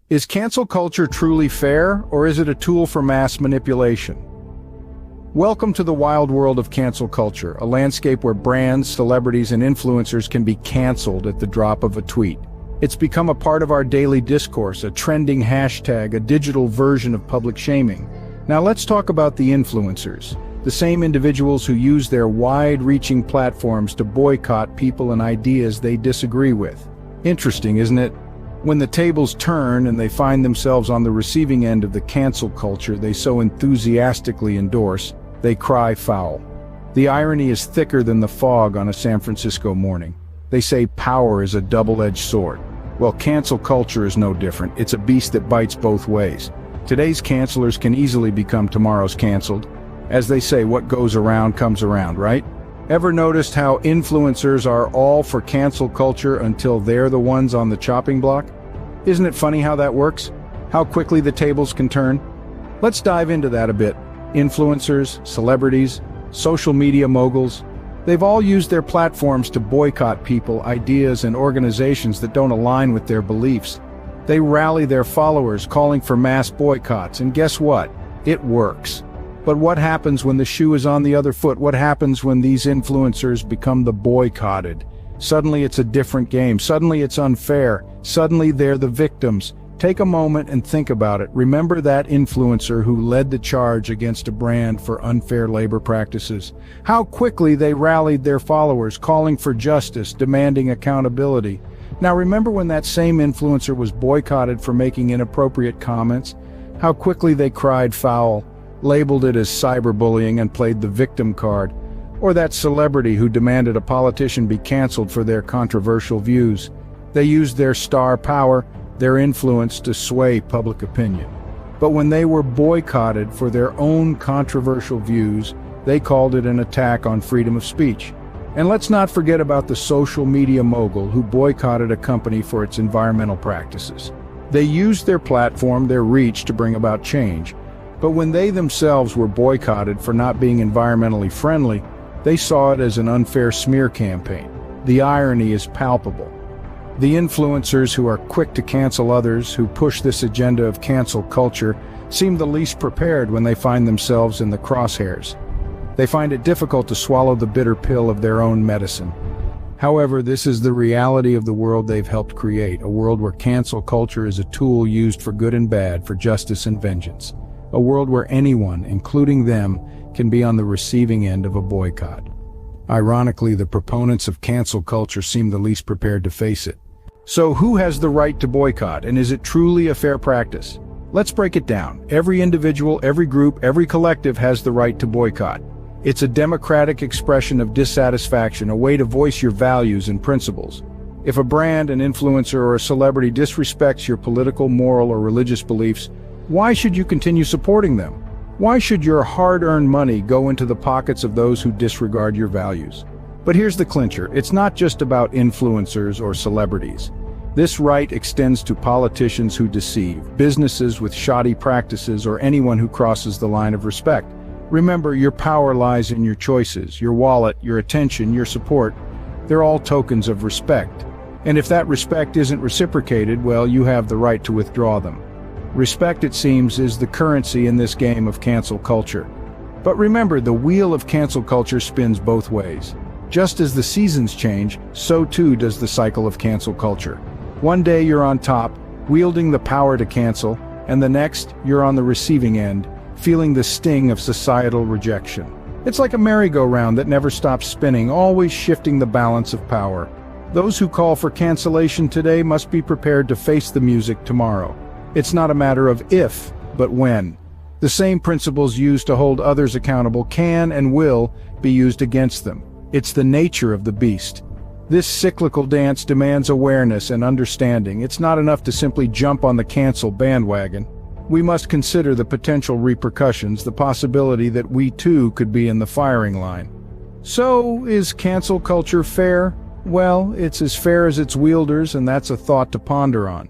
Is cancel culture truly fair, or is it a tool for mass manipulation? Welcome to the wild world of cancel culture, a landscape where brands, celebrities, and influencers can be canceled at the drop of a tweet. It's become a part of our daily discourse, a trending hashtag, a digital version of public shaming. Now let's talk about the influencers, the same individuals who use their wide-reaching platforms to boycott people and ideas they disagree with. Interesting, isn't it? When the tables turn and they find themselves on the receiving end of the cancel culture they so enthusiastically endorse, they cry foul. The irony is thicker than the fog on a San Francisco morning. They say power is a double-edged sword. Well, cancel culture is no different. It's a beast that bites both ways. Today's cancelers can easily become tomorrow's canceled. As they say, what goes around comes around, right? Ever noticed how influencers are all for cancel culture until they're the ones on the chopping block? Isn't it funny how that works? How quickly the tables can turn? Let's dive into that a bit. Influencers, celebrities, social media moguls, they've all used their platforms to boycott people, ideas, and organizations that don't align with their beliefs. They rally their followers, calling for mass boycotts, and guess what? It works. But what happens when the shoe is on the other foot? What happens when these influencers become the boycotted? Suddenly it's a different game. Suddenly it's unfair. Suddenly they're the victims. Take a moment and think about it. Remember that influencer who led the charge against a brand for unfair labor practices. How quickly they rallied their followers, calling for justice, demanding accountability. Now remember when that same influencer was boycotted for making inappropriate comments? How quickly they cried foul, labeled it as cyberbullying, and played the victim card. Or that celebrity who demanded a politician be canceled for their controversial views. They used their star power, their influence to sway public opinion. But when they were boycotted for their own controversial views, they called it an attack on freedom of speech. And let's not forget about the social media mogul who boycotted a company for its environmental practices. They used their platform, their reach, to bring about change. But when they themselves were boycotted for not being environmentally friendly, they saw it as an unfair smear campaign. The irony is palpable. The influencers who are quick to cancel others, who push this agenda of cancel culture, seem the least prepared when they find themselves in the crosshairs. They find it difficult to swallow the bitter pill of their own medicine. However, this is the reality of the world they've helped create, a world where cancel culture is a tool used for good and bad, for justice and vengeance. A world where anyone, including them, can be on the receiving end of a boycott. Ironically, the proponents of cancel culture seem the least prepared to face it. So who has the right to boycott, and is it truly a fair practice? Let's break it down. Every individual, every group, every collective has the right to boycott. It's a democratic expression of dissatisfaction, a way to voice your values and principles. If a brand, an influencer, or a celebrity disrespects your political, moral, or religious beliefs, why should you continue supporting them? Why should your hard-earned money go into the pockets of those who disregard your values? But here's the clincher. It's not just about influencers or celebrities. This right extends to politicians who deceive, businesses with shoddy practices, or anyone who crosses the line of respect. Remember, your power lies in your choices, your wallet, your attention, your support. They're all tokens of respect. And if that respect isn't reciprocated, well, you have the right to withdraw them. Respect, it seems, is the currency in this game of cancel culture. But remember, the wheel of cancel culture spins both ways. Just as the seasons change, so too does the cycle of cancel culture. One day you're on top, wielding the power to cancel, and the next you're on the receiving end, feeling the sting of societal rejection. It's like a merry-go-round that never stops spinning, always shifting the balance of power. Those who call for cancellation today must be prepared to face the music tomorrow. It's not a matter of if, but when. The same principles used to hold others accountable can and will be used against them. It's the nature of the beast. This cyclical dance demands awareness and understanding. It's not enough to simply jump on the cancel bandwagon. We must consider the potential repercussions, the possibility that we too could be in the firing line. So, is cancel culture fair? Well, it's as fair as its wielders, and that's a thought to ponder on.